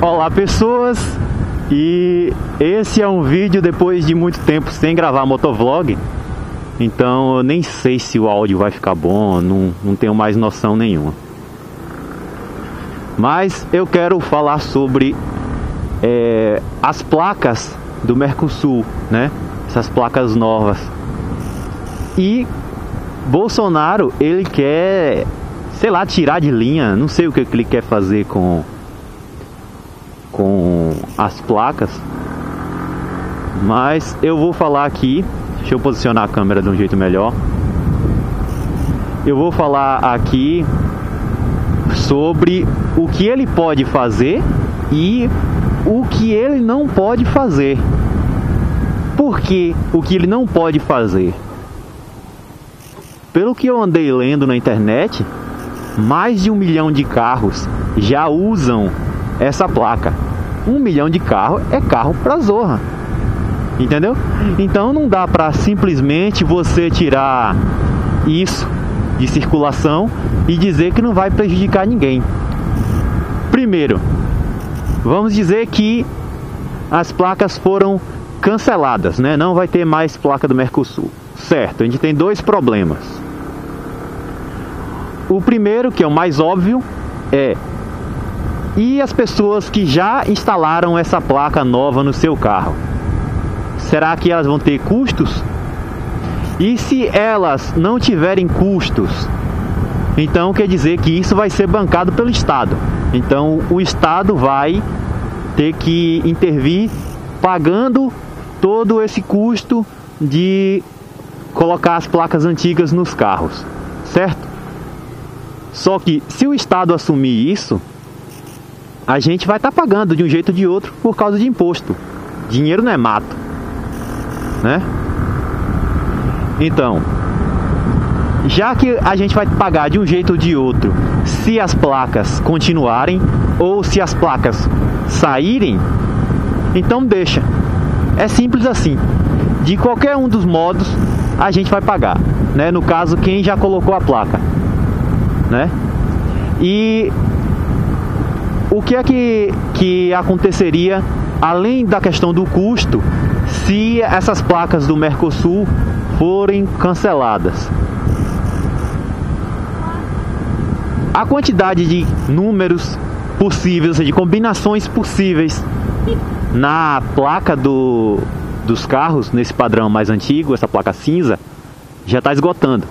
Olá pessoas, e esse é um vídeo depois de muito tempo sem gravar motovlog. Então eu nem sei se o áudio vai ficar bom, não tenho mais noção nenhuma. Mas eu quero falar sobre as placas do Mercosul, né? Essas placas novas. E Bolsonaro, ele quer, sei lá, tirar de linha, não sei o que ele quer fazer com as placas. Mas eu vou falar aqui, deixa eu posicionar a câmera de um jeito melhor. Eu vou falar aqui sobre o que ele pode fazer e o que ele não pode fazer. Por que o que ele não pode fazer? Pelo que eu andei lendo na internet, mais de 1 milhão de carros já usam essa placa. 1 milhão de carros é carro pra zorra, entendeu? Então não dá pra simplesmente você tirar isso de circulação e dizer que não vai prejudicar ninguém. Primeiro, vamos dizer que as placas foram canceladas, né? Não vai ter mais placa do Mercosul. Certo, a gente tem dois problemas. O primeiro, que é o mais óbvio, e as pessoas que já instalaram essa placa nova no seu carro? Será que elas vão ter custos? E se elas não tiverem custos, então quer dizer que isso vai ser bancado pelo Estado. Então o Estado vai ter que intervir pagando todo esse custo de colocar as placas antigas nos carros, certo? Só que se o Estado assumir isso, a gente vai estar pagando de um jeito ou de outro por causa de imposto. Dinheiro não é mato, né? Então, já que a gente vai pagar de um jeito ou de outro, se as placas continuarem ou se as placas saírem, então deixa. É simples assim. De qualquer um dos modos, a gente vai pagar, né? No caso, quem já colocou a placa, né? E o que é que aconteceria, além da questão do custo, se essas placas do Mercosul forem canceladas? A quantidade de números possíveis, ou seja, de combinações possíveis na placa dos carros, nesse padrão mais antigo, essa placa cinza, já está esgotando.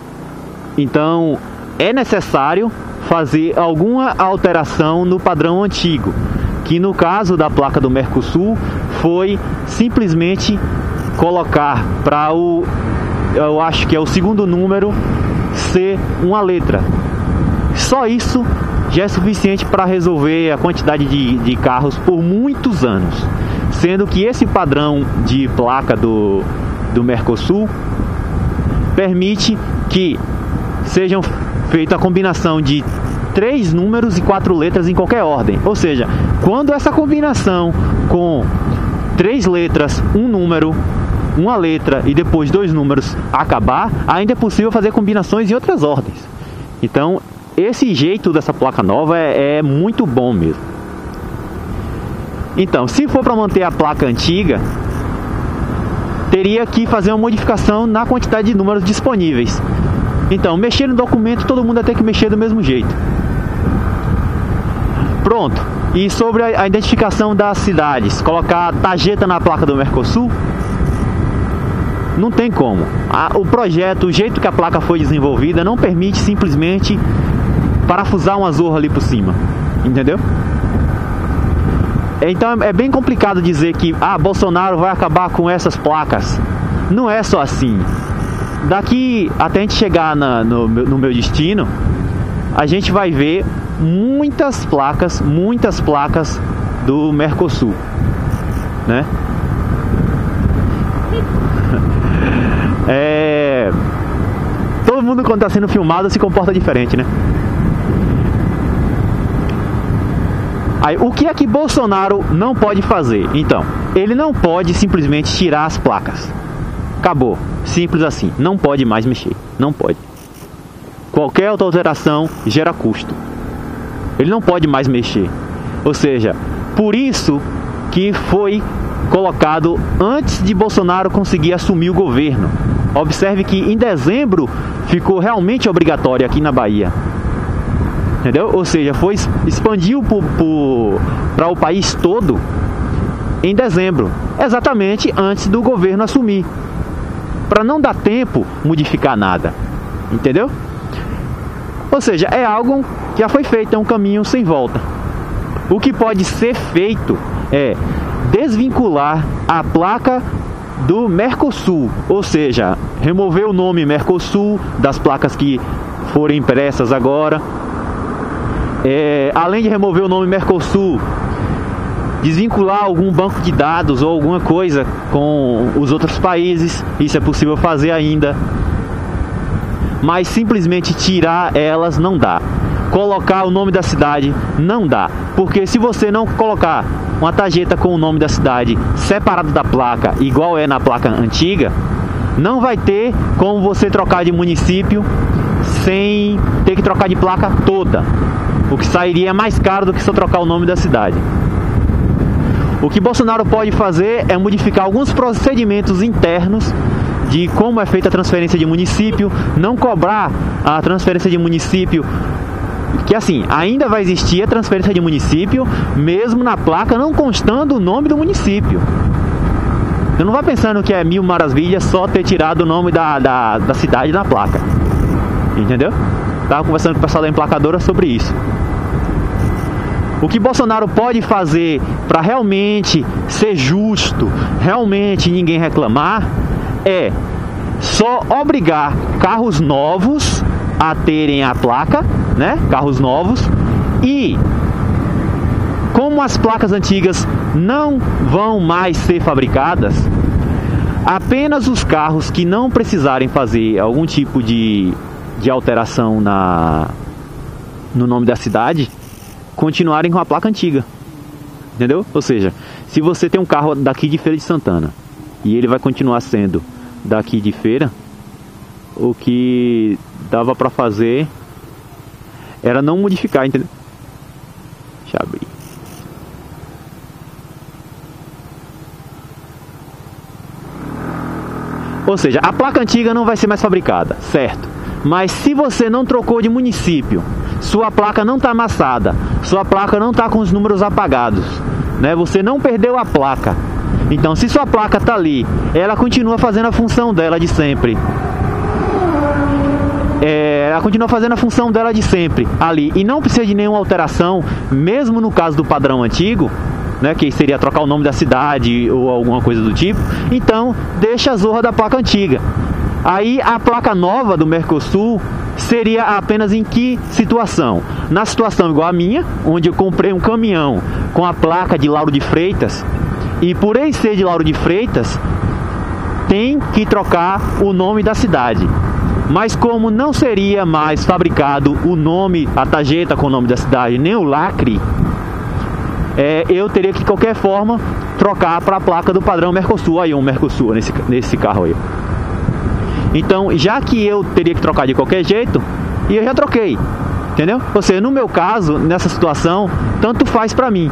Então é necessário fazer alguma alteração no padrão antigo, que no caso da placa do Mercosul foi simplesmente colocar para eu acho que é o segundo número ser uma letra. Só isso já é suficiente para resolver a quantidade de carros por muitos anos, sendo que esse padrão de placa do Mercosul permite que sejam feita a combinação de 3 números e 4 letras em qualquer ordem. Ou seja, quando essa combinação com 3 letras, um número, uma letra e depois 2 números acabar, ainda é possível fazer combinações em outras ordens. Então esse jeito dessa placa nova é muito bom mesmo. Então, se for para manter a placa antiga, teria que fazer uma modificação na quantidade de números disponíveis. Então, mexer no documento, todo mundo vai ter que mexer do mesmo jeito. Pronto. E sobre a identificação das cidades, colocar tarjeta na placa do Mercosul, não tem como. O projeto, o jeito que a placa foi desenvolvida, não permite simplesmente parafusar uma zorra ali por cima, entendeu? Então é bem complicado dizer que Bolsonaro vai acabar com essas placas. Não é só assim. Daqui até a gente chegar no meu destino, a gente vai ver muitas placas do Mercosul, né? Todo mundo, quando está sendo filmado, se comporta diferente, né? Aí, o que é que Bolsonaro não pode fazer? Então, ele não pode simplesmente tirar as placas. Acabou. Simples assim. Não pode mais mexer. Não pode. Qualquer outra alteração gera custo. Ele não pode mais mexer. Ou seja, Por isso que foi colocado antes de Bolsonaro conseguir assumir o governo. Observe que em dezembro ficou realmente obrigatório aqui na Bahia. Entendeu? Ou seja, expandiu para o país todo em dezembro, exatamente antes do governo assumir, para não dar tempo modificar nada. Entendeu? Ou seja, é algo que já foi feito, é um caminho sem volta. O que pode ser feito é desvincular a placa do Mercosul, ou seja, remover o nome Mercosul das placas que forem impressas agora. Além de remover o nome Mercosul, desvincular algum banco de dados ou alguma coisa com os outros países. Isso é possível fazer ainda, mas simplesmente tirar elas não dá. Colocar o nome da cidade não dá, porque se você não colocar uma tarjeta com o nome da cidade separado da placa, igual é na placa antiga, não vai ter como você trocar de município sem ter que trocar de placa toda, o que sairia mais caro do que só trocar o nome da cidade. O que Bolsonaro pode fazer é modificar alguns procedimentos internos de como é feita a transferência de município, não cobrar a transferência de município, que assim, ainda vai existir a transferência de município, mesmo na placa não constando o nome do município. Você não vai pensando que é mil maravilhas só ter tirado o nome da cidade na placa. Entendeu? Estava conversando com o pessoal da emplacadora sobre isso. O que Bolsonaro pode fazer para realmente ser justo, realmente ninguém reclamar, é só obrigar carros novos a terem a placa, né? Carros novos. E como as placas antigas não vão mais ser fabricadas, apenas os carros que não precisarem fazer algum tipo de alteração no nome da cidade continuarem com a placa antiga. Entendeu? Ou seja, se você tem um carro daqui de Feira de Santana e ele vai continuar sendo daqui de Feira, o que dava para fazer era não modificar, entendeu? Deixa eu abrir. Ou seja, a placa antiga não vai ser mais fabricada, certo? Mas se você não trocou de município, sua placa não está amassada, sua placa não está com os números apagados, né? Você não perdeu a placa. Então, se sua placa está ali, ela continua fazendo a função dela de sempre. Ela continua fazendo a função dela de sempre ali e não precisa de nenhuma alteração, mesmo no caso do padrão antigo, né, que seria trocar o nome da cidade ou alguma coisa do tipo. Então deixa a zorra da placa antiga. Aí a placa nova do Mercosul seria apenas em que situação? Na situação igual a minha, onde eu comprei um caminhão com a placa de Lauro de Freitas, e por ele ser de Lauro de Freitas tem que trocar o nome da cidade. Mas como não seria mais fabricado o nome, a tarjeta com o nome da cidade, nem o lacre, eu teria que de qualquer forma trocar para a placa do padrão Mercosul. Aí um Mercosul nesse carro aí. Então, já que eu teria que trocar de qualquer jeito, e eu já troquei, entendeu? Ou seja, no meu caso, nessa situação, tanto faz para mim,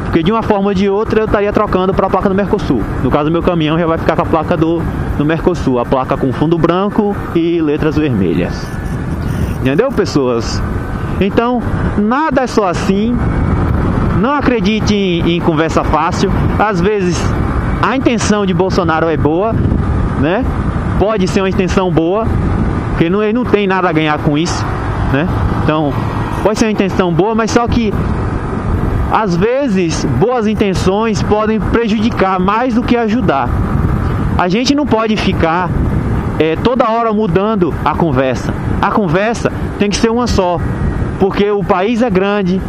porque de uma forma ou de outra eu estaria trocando para a placa do Mercosul. No caso do meu caminhão já vai ficar com a placa do Mercosul, a placa com fundo branco e letras vermelhas. Entendeu, pessoas? Então, nada é só assim. Não acredite em conversa fácil. Às vezes a intenção de Bolsonaro é boa, né? Pode ser uma intenção boa, porque ele não tem nada a ganhar com isso, né? Então, pode ser uma intenção boa, mas só que às vezes boas intenções podem prejudicar mais do que ajudar. A gente não pode ficar toda hora mudando a conversa. A conversa tem que ser uma só, porque o país é grande,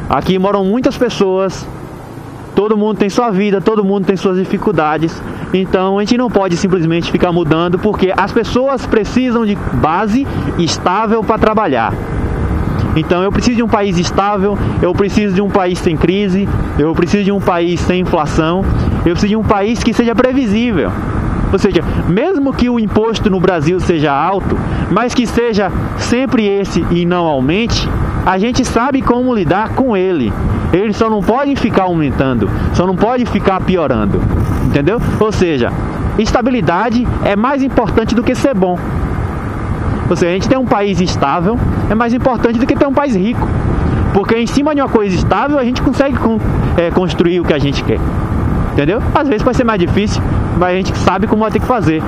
aqui moram muitas pessoas, todo mundo tem sua vida, todo mundo tem suas dificuldades. Então a gente não pode simplesmente ficar mudando, porque as pessoas precisam de base estável para trabalhar. Então eu preciso de um país estável, eu preciso de um país sem crise, eu preciso de um país sem inflação, eu preciso de um país que seja previsível. Ou seja, mesmo que o imposto no Brasil seja alto, mas que seja sempre esse e não aumente, a gente sabe como lidar com ele. Ele só não pode ficar aumentando, só não pode ficar piorando, entendeu? Ou seja, estabilidade é mais importante do que ser bom. Ou seja, a gente tem um país estável é mais importante do que ter um país rico, porque em cima de uma coisa estável a gente consegue construir o que a gente quer, entendeu? Às vezes vai ser mais difícil, mas a gente sabe como vai ter que fazer.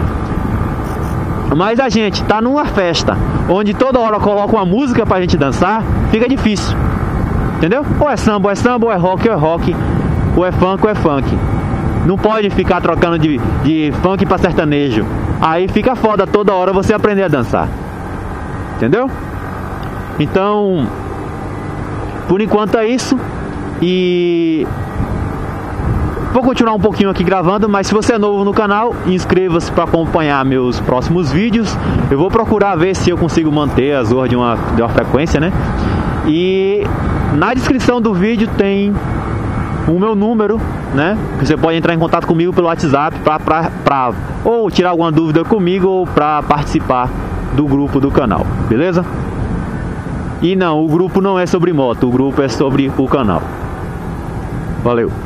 Mas a gente tá numa festa onde toda hora coloca uma música pra gente dançar, fica difícil, entendeu? Ou é samba, ou é rock, ou é funk. Não pode ficar trocando de funk pra sertanejo. Aí fica foda toda hora você aprender a dançar, entendeu? Então, por enquanto é isso. E vou continuar um pouquinho aqui gravando, mas se você é novo no canal, inscreva-se para acompanhar meus próximos vídeos. Eu vou procurar ver se eu consigo manter as horas de uma frequência, né? E na descrição do vídeo tem o meu número, né? Você pode entrar em contato comigo pelo WhatsApp para ou tirar alguma dúvida comigo ou para participar do grupo do canal, beleza? E não, o grupo não é sobre moto, o grupo é sobre o canal. Valeu!